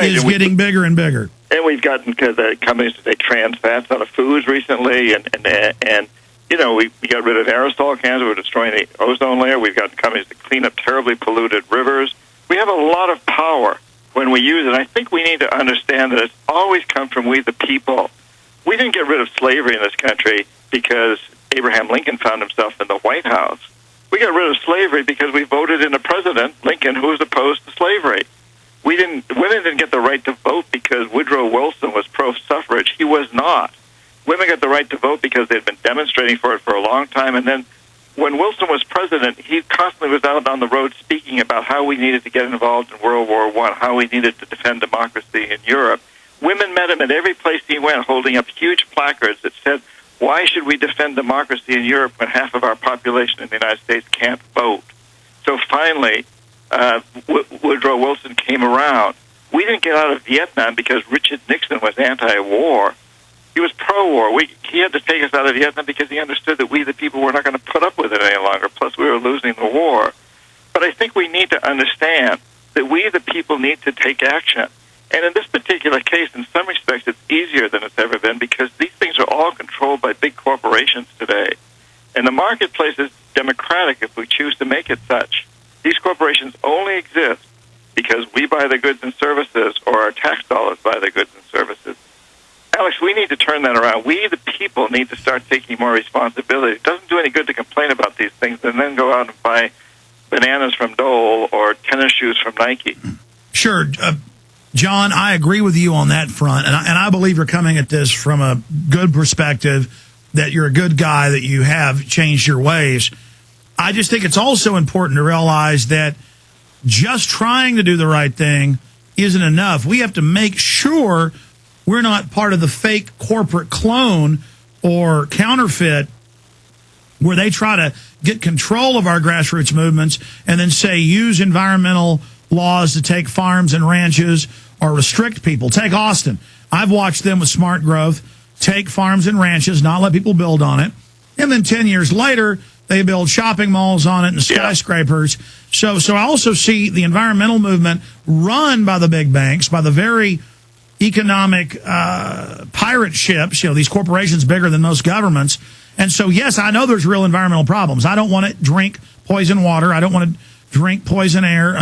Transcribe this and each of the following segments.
is getting bigger and bigger. And we've gotten the companies to take trans fats out of foods recently, and you know, we got rid of aerosol cans. We're destroying the ozone layer. We've got companies to clean up terribly polluted rivers. We have a lot of power when we use it. I think we need to understand that it's always come from we the people. We didn't get rid of slavery in this country because Abraham Lincoln found himself in the White House. We got rid of slavery because we voted in a president, Lincoln, who was opposed to slavery. Women didn't get the right to vote because Woodrow Wilson was pro-suffrage. He was not. Women got the right to vote because they'd been demonstrating for it for a long time. And then when Wilson was president, he constantly was out on the road speaking about how we needed to get involved in World War I, how we needed to defend democracy in Europe. Women met him at every place he went, holding up huge placards that said, why should we defend democracy in Europe when half of our population in the United States can't vote? So finally, Woodrow Wilson came around. We didn't get out of Vietnam because Richard Nixon was anti-war. He was pro-war. He had to take us out of Vietnam because he understood that we, the people, were not going to put up with it any longer. Plus, we were losing the war. But I think we need to understand that we, the people, need to take action. And in this particular case, in some respects, it's easier than it's ever been because these things are all controlled by big corporations today. And the marketplace is democratic if we choose to make it such. These corporations only exist because we buy the goods and services, or our tax dollars buy the goods and services. Alex, we need to turn that around. We, the people, need to start taking more responsibility. It doesn't do any good to complain about these things and then go out and buy bananas from Dole or tennis shoes from Nike. Sure. John, I agree with you on that front, and I believe you're coming at this from a good perspective, that you're a good guy, that you have changed your ways. I just think it's also important to realize that just trying to do the right thing isn't enough. We have to make sure we're not part of the fake corporate clone or counterfeit where they try to get control of our grassroots movements and then say use environmental laws to take farms and ranches or restrict people. Take Austin. I've watched them with smart growth take farms and ranches, not let people build on it. And then 10 years later, they build shopping malls on it and skyscrapers. So I also see the environmental movement run by the big banks, by the very economic pirate ships, you know, these corporations bigger than most governments. And so, yes, I know there's real environmental problems. I don't want to drink poison water. I don't want to drink poison air,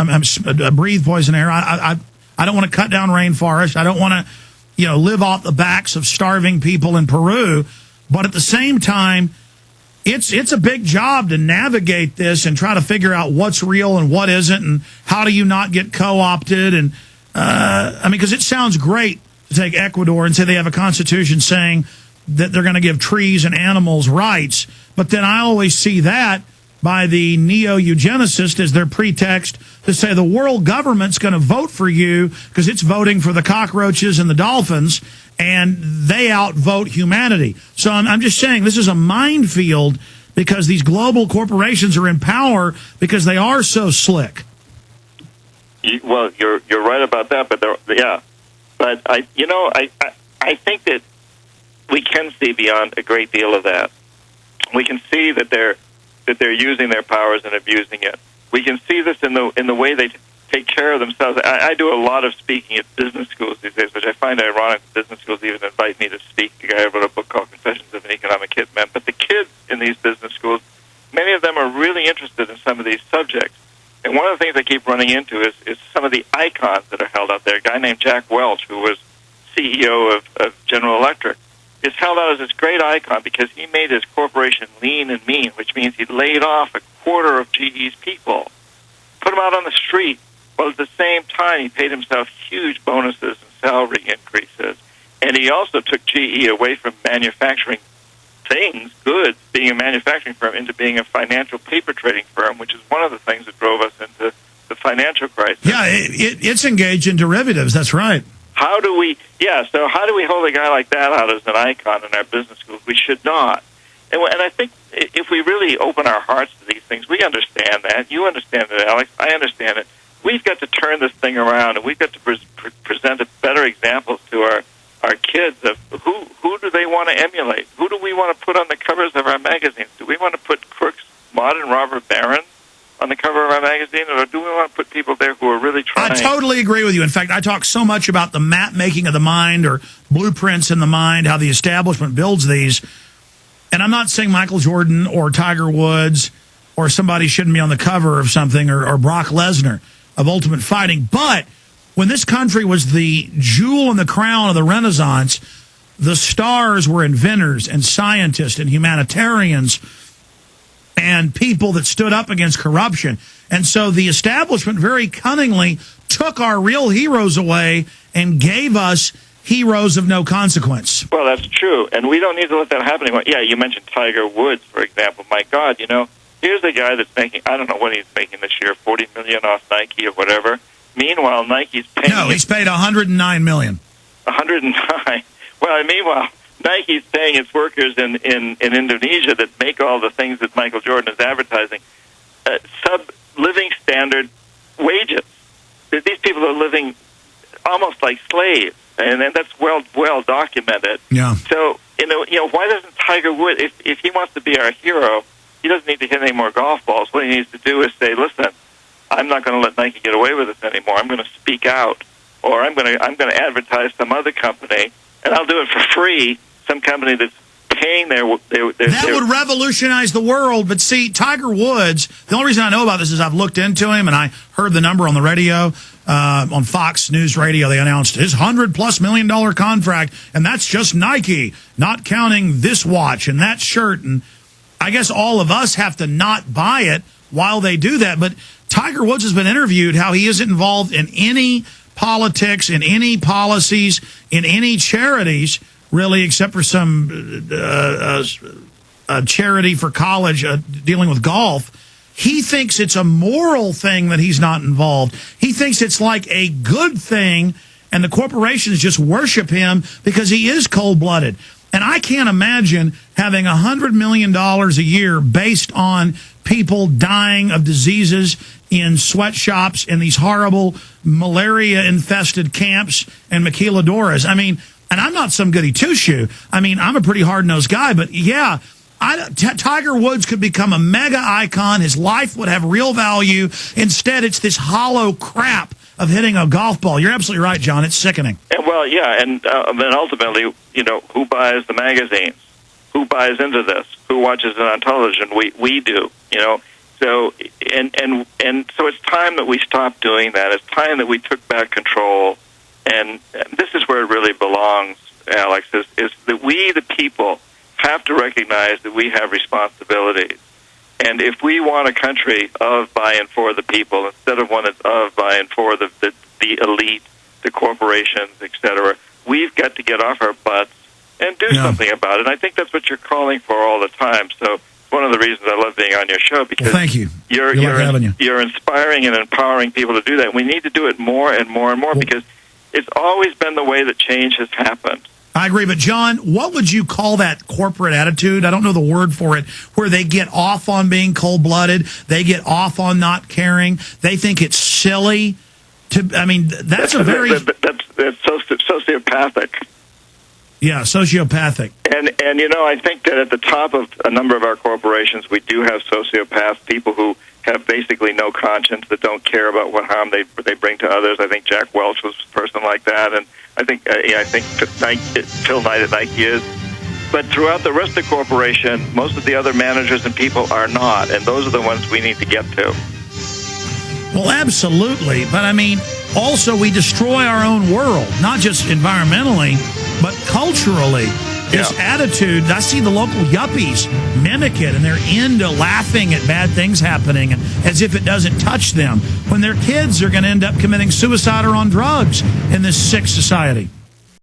breathe poison air. I don't want to cut down rainforest. I don't want to, you know, live off the backs of starving people in Peru. But at the same time, it's a big job to navigate this and try to figure out what's real and what isn't, and how do you not get co-opted. And I mean, because it sounds great to take Ecuador and say they have a constitution saying that they're going to give trees and animals rights, but then I always see that by the neo-eugenicists as their pretext to say the world government's going to vote for you because it's voting for the cockroaches and the dolphins, and they outvote humanity. So I'm just saying this is a minefield because these global corporations are in power because they are so slick. Well, you're right about that, but but I think that we can see beyond a great deal of that. We can see that they're using their powers and abusing it. We can see this in the way they take care of themselves. I do a lot of speaking at business schools these days, which I find ironic. Business schools even invite me to speak. The guy wrote a book called Confessions of an Economic Hitman. But the kids in these business schools, many of them are really interested in some of these subjects. And one of the things I keep running into is some of the icons that are held out there. A guy named Jack Welch, who was CEO of General Electric, is held out as this great icon because he made his corporation lean and mean, which means he laid off a quarter of GE's people, put them out on the street, while at the same time he paid himself huge bonuses and salary increases. And he also took GE away from manufacturing things, goods, being a manufacturing firm, into being a financial paper trading firm, which is one of the things that drove us into the financial crisis. Yeah, it's engaged in derivatives, that's right. How do we hold a guy like that out as an icon in our business schools? We should not. And I think if we really open our hearts to these things, we understand that. You understand it, Alex. I understand it. We've got to turn this thing around, and we've got to present better examples to our kids of who do they want to emulate? Who do we want to put on the covers of our magazines? Do we want to put Crook's modern robber barons on the cover of our magazine, or do we want to put people there who are really trying. I totally agree with you. In fact, I talk so much about the map making of the mind or blueprints in the mind, how the establishment builds these. And I'm not saying Michael Jordan or Tiger Woods or somebody shouldn't be on the cover of something or Brock Lesnar of Ultimate Fighting. But when this country was the jewel in the crown of the Renaissance, the stars were inventors and scientists and humanitarians and people that stood up against corruption. And so the establishment very cunningly took our real heroes away and gave us heroes of no consequence. Well, that's true, and we don't need to let that happen anymore. Yeah, you mentioned Tiger Woods, for example. My God, here's a guy that's making, I don't know what he's making this year, $40 million off Nike or whatever. Meanwhile, Nike's paying... No, he's paid $109 million. 109. Well, meanwhile, Nike's paying its workers in Indonesia that make all the things that Michael Jordan is advertising sub-living standard wages. These people are living almost like slaves, and that's well documented. Yeah. So, why doesn't Tiger Woods, if he wants to be our hero, he doesn't need to hit any more golf balls. What he needs to do is say, listen, I'm not going to let Nike get away with this anymore. I'm going to speak out, or I'm going to advertise some other company, and I'll do it for free. Some company that's paying their that would revolutionize the world. But see, Tiger Woods, the only reason I know about this is I've looked into him and I heard the number on the radio, on Fox News Radio. They announced his $100+ million contract, and that's just Nike, not counting this watch and that shirt. And I guess all of us have to not buy it while they do that. But Tiger Woods has been interviewed how he isn't involved in any politics, in any policies, in any charities, really, except for some charity for college dealing with golf. He thinks it's a moral thing that he's not involved. He thinks it's like a good thing, and the corporations just worship him because he is cold-blooded. And I can't imagine having $100 million a year based on people dying of diseases in sweatshops in these horrible malaria-infested camps and maquiladoras. I mean, and I'm not some goody two-shoe. I mean, I'm a pretty hard-nosed guy, but yeah, Tiger Woods could become a mega icon. His life would have real value. Instead, it's this hollow crap of hitting a golf ball. You're absolutely right, John. It's sickening. Well, yeah, and then ultimately, who buys the magazines? Who buys into this? Who watches it on television? We do, So and so it's time that we stopped doing that. It's time that we took back control. And this is where it really belongs, Alex, is that we, the people, have to recognize that we have responsibilities. And if we want a country of, by, and for the people, instead of one that's of, by, and for the elite, the corporations, etc., we've got to get off our butts and do something about it. And I think that's what you're calling for all the time. So one of the reasons I love being on your show, because thank you. You're inspiring and empowering people to do that. We need to do it more and more and more because it's always been the way that change has happened. I agree, but John, what would you call that corporate attitude? I don't know the word for it, where they get off on being cold-blooded, they get off on not caring, they think it's silly. That's sociopathic. Yeah, sociopathic. And I think that at the top of a number of our corporations, we do have sociopaths, people who have basically no conscience, that don't care about what harm they bring to others. I think Jack Welch was a person like that, and I think Phil Knight at Nike is. But throughout the rest of the corporation, most of the other managers and people are not, and those are the ones we need to get to. Well, absolutely. But also we destroy our own world, not just environmentally, but culturally. This attitude, I see the local yuppies mimic it, and they're into laughing at bad things happening as if it doesn't touch them, when their kids are going to end up committing suicide or on drugs in this sick society.